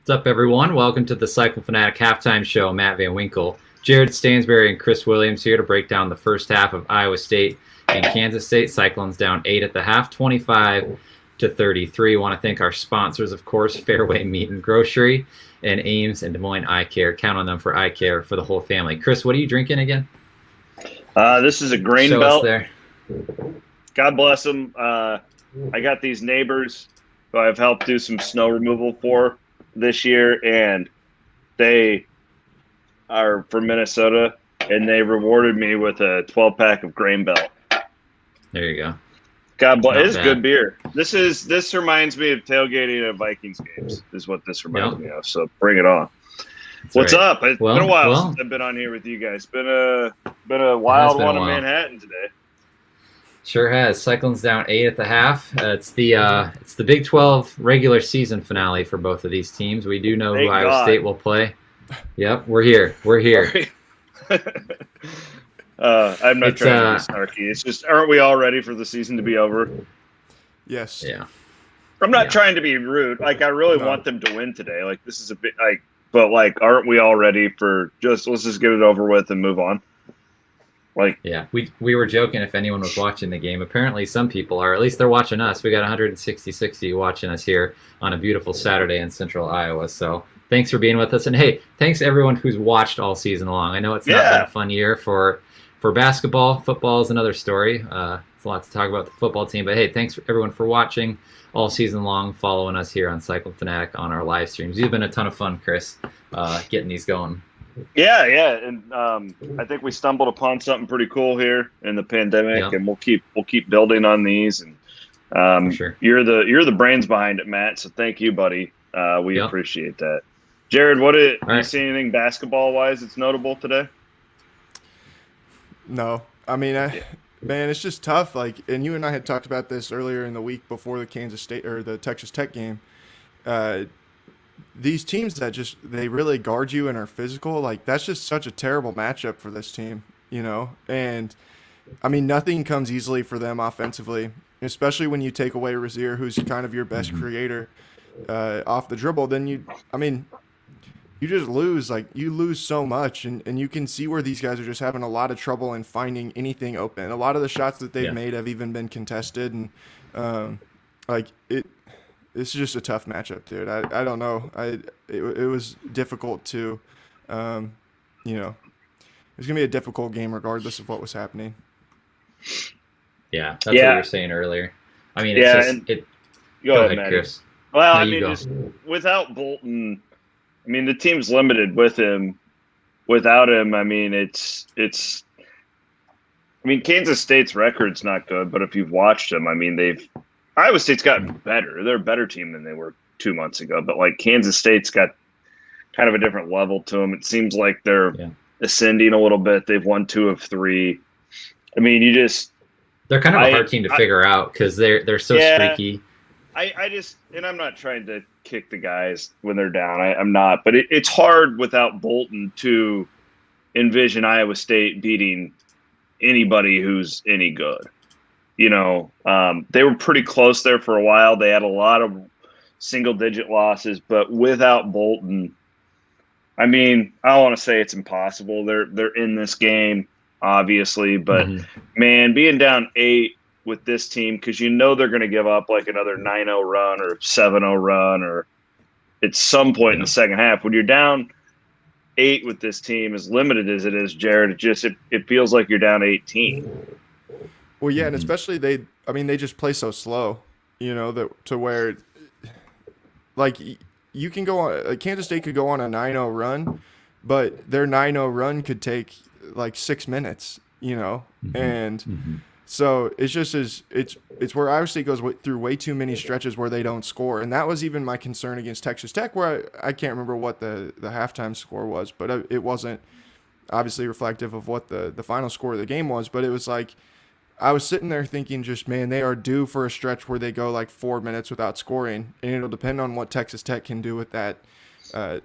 What's up, everyone? Welcome to the Cycle Fanatic Halftime Show. Matt Van Winkle, Jared Stansbury, and Chris Williams here to break down the first half of Iowa State and Kansas State. Cyclones down 8 at the half, 25-33. Want to thank our sponsors, of course, Fareway Meat and Grocery, and Ames and Des Moines Eye Care. Count on them for eye care for the whole family. Chris, what are you drinking again? This is a grain Show belt. us there. God bless them. I got these neighbors who I've helped do some snow removal for this year, and they are from Minnesota, and they rewarded me with a 12-pack of grain belt. There you go. God bless. Not It's bad. good beer. This reminds me of tailgating at Vikings games. Is what this reminds me of. So bring it on. That's What's right. up? It's been a while since I've been on here with you guys. Been a wild one in Manhattan today. Sure has. Cyclones down 8 at the half. It's the Big 12 regular season finale for both of these teams. We do know Thank who Iowa God. State will play. Yep, we're here. We're here. I'm not It's, trying to be snarky. It's just, aren't we all ready for the season to be over? Yes. Yeah. I'm not Yeah. trying to be rude. Like, I really No. want them to win today. Like, this is a bit like, but like, aren't we all ready for let's just get it over with and move on? Like, Yeah, we were joking if anyone was watching the game. Apparently some people are. At least they're watching us. We got 160 watching us here on a beautiful Saturday in central Iowa. So thanks for being with us. And hey, thanks to everyone who's watched all season long. I know it's not been a fun year for basketball. Football is another story. It's a lot to talk about the football team. But hey, thanks everyone for watching all season long, following us here on Cycle Fanatic on our live streams. You've been a ton of fun, Chris, getting these going. yeah. And I think we stumbled upon something pretty cool here in the pandemic, Yeah. and we'll keep building on these. And For sure. you're the brains behind it, Matt. So thank you, buddy. We Yeah. appreciate that. Jared, All you right. see anything basketball wise that's notable today? No. I mean, man, it's just tough. Like, and you and I had talked about this earlier in the week before the Kansas State or the Texas Tech game. These teams that they really guard you and are physical, like that's just such a terrible matchup for this team, you know? And I mean, nothing comes easily for them offensively, especially when you take away Rozier, who's kind of your best creator, off the dribble. Then you just lose. Like, you lose so much, and you can see where these guys are just having a lot of trouble in finding anything open. A lot of the shots that they've made have even been contested, and it's just a tough matchup, dude. I don't know. It was difficult to, it was gonna be a difficult game regardless of what was happening. Yeah, that's what you were saying earlier. I mean, it's Go ahead, Matt. Maddie. Chris. Well, No, I you mean, go. just without Bolton, I mean, the team's limited with him. Without him, I mean, I mean, Kansas State's record's not good, but if you've watched them, I mean, Iowa State's gotten better. They're a better team than they were 2 months ago, but like Kansas State's got kind of a different level to them. It seems like they're ascending a little bit. They've won 2 of 3. I mean, They're kind of a hard team to figure out because they're so streaky. And I'm not trying to kick the guys when they're down. I'm not, but it's hard without Bolton to envision Iowa State beating anybody who's any good. You know, they were pretty close there for a while. They had a lot of single-digit losses, but without Bolton, I mean, I don't want to say it's impossible. They're in this game, obviously, but man, being down 8 with this team, because you know they're going to give up like another 9-0 run or 7-0 run, or at some point in the second half. When you're down 8 with this team, as limited as it is, Jared, it feels like you're down 18. Well, yeah, and especially they just play so slow, you know, that to where, like, you can go on. Like, Kansas State could go on a 9-0 run, but their 9-0 run could take like 6 minutes, you know, and so it's just it's where Iowa State goes through way too many stretches where they don't score, and that was even my concern against Texas Tech, where I can't remember what the halftime score was, but it wasn't obviously reflective of what the final score of the game was, but it was like, I was sitting there thinking, just, man, they are due for a stretch where they go like 4 minutes without scoring, and it'll depend on what Texas Tech can do with that. And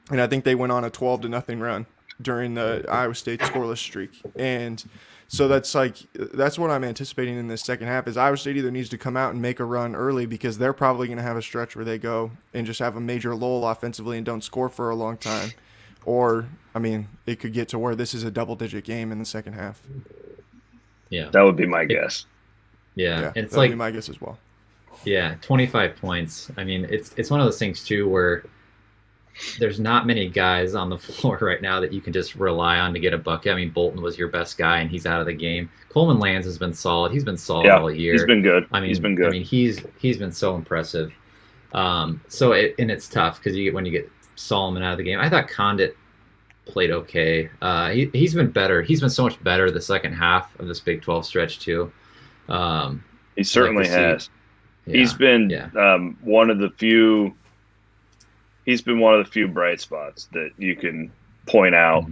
I think they went on a 12-0 run. during the Iowa State scoreless streak. And so that's what I'm anticipating in this second half is Iowa State either needs to come out and make a run early because they're probably going to have a stretch where they go and just have a major lull offensively and don't score for a long time. Or, I mean, it could get to where this is a double-digit game in the second half. Yeah. That would be my guess. Yeah. And it's that would be my guess as well. Yeah, 25 points. I mean, it's one of those things, too, where there's not many guys on the floor right now that you can just rely on to get a bucket. I mean, Bolton was your best guy, and he's out of the game. Coleman Lands has been solid. He's been solid all year. He's been good. He's been good. I mean, he's been so impressive. And it's tough because when you get Solomon out of the game. I thought Condit played okay. He's been better. He's been so much better the second half of this Big 12 stretch, too. He certainly has. Yeah, he's been one of the few. He's been one of the few bright spots that you can point out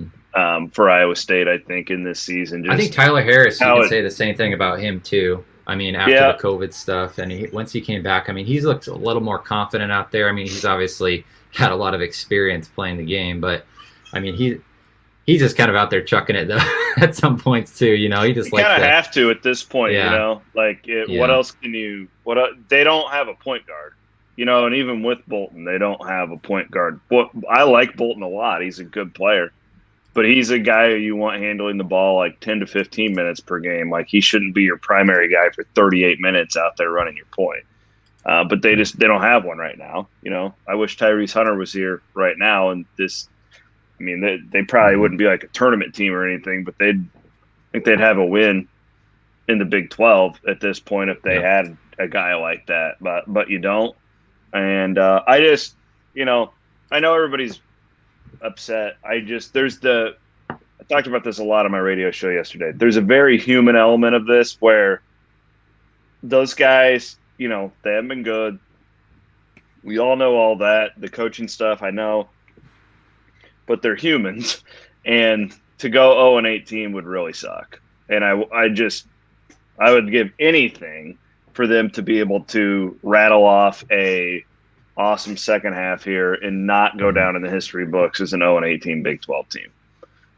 for Iowa State. I think in this season, I think Tyler Harris. You can say the same thing about him too. I mean, after the COVID stuff, and once he came back, I mean, he's looked a little more confident out there. I mean, he's obviously had a lot of experience playing the game, but I mean, he's just kind of out there chucking it though, at some points too. You know, he just kind of have to at this point. Yeah. You know, what else can you? They don't have a point guard. You know, and even with Bolton, they don't have a point guard. But I like Bolton a lot. He's a good player. But he's a guy who you want handling the ball like 10 to 15 minutes per game. Like, he shouldn't be your primary guy for 38 minutes out there running your point. But they don't have one right now. You know, I wish Tyrese Hunter was here right now. And they probably wouldn't be like a tournament team or anything, but I think they'd have a win in the Big 12 at this point if they had a guy like that. But you don't. And I just, you know, I know everybody's upset. I talked about this a lot on my radio show yesterday. There's a very human element of this where those guys, you know, they haven't been good. We all know all that, the coaching stuff, I know. But they're humans. And to go 0-18 would really suck. And I would give anything for them to be able to rattle off a awesome second half here and not go down in the history books as an 0-18 Big 12 team.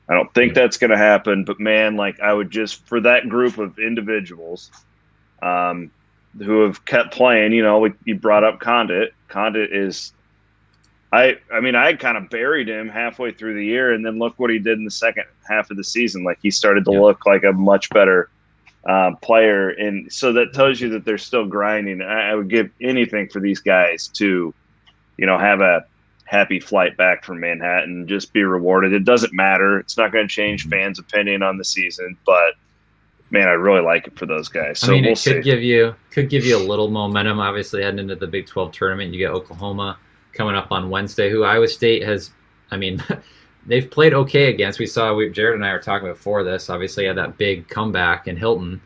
I don't think that's going to happen, but man, like, I would just, for that group of individuals who have kept playing, you know, you brought up Condit. Condit is, I mean, I kind of buried him halfway through the year, and then look what he did in the second half of the season. Like, he started to look like a much better player, and so that tells you that they're still grinding. I would give anything for these guys to, you know, have a happy flight back from Manhattan, just be rewarded. It doesn't matter. It's not going to change fans' opinion on the season, but man, I really like it for those guys. So I mean, we'll it see. could give you a little momentum. Obviously, heading into the Big 12 tournament, you get Oklahoma coming up on Wednesday, who Iowa State has, I mean, they've played okay against. We saw, Jared and I were talking before this, obviously had that big comeback in Hilton.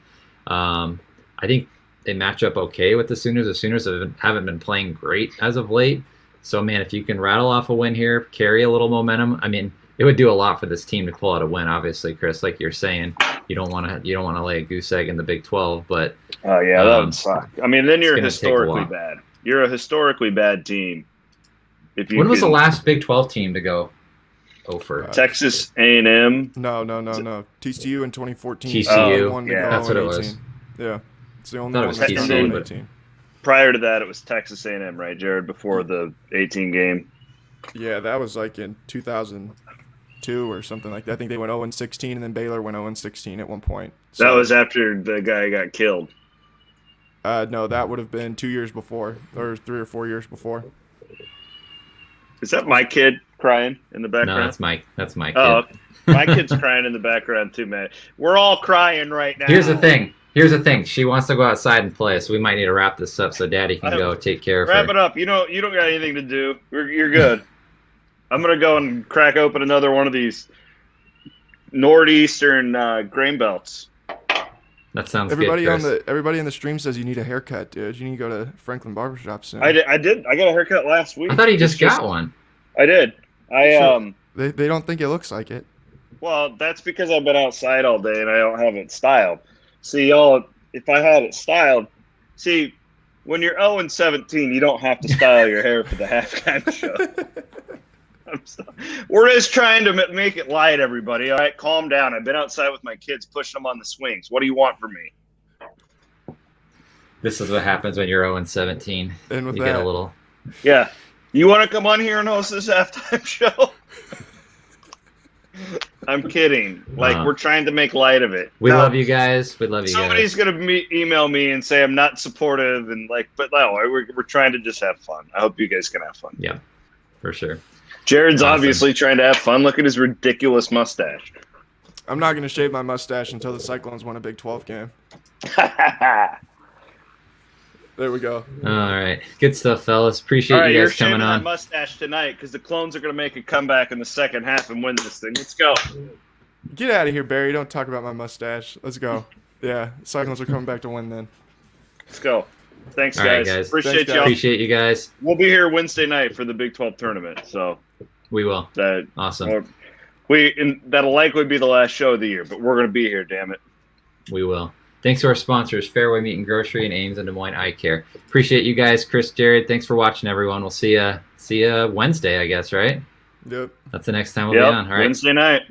I think they match up okay with the Sooners. The Sooners haven't been playing great as of late. So, man, if you can rattle off a win here, carry a little momentum, I mean, it would do a lot for this team to pull out a win, obviously, Chris, like you're saying. You don't want to lay a goose egg in the Big 12, but that would suck. I mean, then you're historically bad. You're a historically bad team. When was the last Big 12 team to go over? Texas A&M. No. TCU in 2014. TCU. That's what it was. Yeah, it's the only one. It was TCU. Prior to that, it was Texas A&M, right, Jared? Before the 18 game. Yeah, that was like in 2002 or something like that. I think they went 0-16, and then Baylor went 0-16 at one point. So, that was after the guy got killed. No, that would have been 2 years before, or 3 or 4 years before. Is that my kid crying in the background? No, that's my kid. Oh, my kid's crying in the background too, man. We're all crying right now. Here's the thing. She wants to go outside and play, so we might need to wrap this up so Daddy can go take care of her. Wrap it up. You don't got anything to do. You're good. I'm gonna go and crack open another one of these northeastern grain belts. That sounds everybody good, Chris. Everybody in the stream says you need a haircut, dude. You need to go to Franklin Barbershop soon. I did. I got a haircut last week. I thought he just got one. I did. They don't think it looks like it. Well, that's because I've been outside all day and I don't have it styled. See, y'all, if I had it styled, when you're 0-17, you don't have to style your hair for the halftime show. We're just trying to make it light, everybody. All right, calm down. I've been outside with my kids pushing them on the swings. What do you want from me? This is what happens when you're 0-17. And with You that, get a little. Yeah. You want to come on here and host this halftime show? I'm kidding. We're trying to make light of it. We love you guys. We love you Somebody's guys. going to email me and say I'm not supportive but no, we're trying to just have fun. I hope you guys can have fun. Yeah, for sure. Jared's Awesome. obviously trying to have fun. Look at his ridiculous mustache. I'm not going to shave my mustache until the Cyclones win a Big 12 game. There we go. All right. Good stuff, fellas. Appreciate All right, you you're guys coming shaving on. my mustache tonight because the Clones are going to make a comeback in the second half and win this thing. Let's go. Get out of here, Barry. Don't talk about my mustache. Let's go. Yeah, Cyclones are coming back to win then. Let's go. Thanks, All right, guys. guys. Appreciate Thanks, guys. y'all. Appreciate you guys. We'll be here Wednesday night for the Big 12 tournament. So We will. Awesome. That'll likely be the last show of the year, but we're going to be here, damn it. We will. Thanks to our sponsors, Fareway Meat and Grocery and Ames and Des Moines Eye Care. Appreciate you guys. Chris, Jared, thanks for watching, everyone. We'll see ya Wednesday, I guess, right? Yep. That's the next time we'll be on. All right. Wednesday night.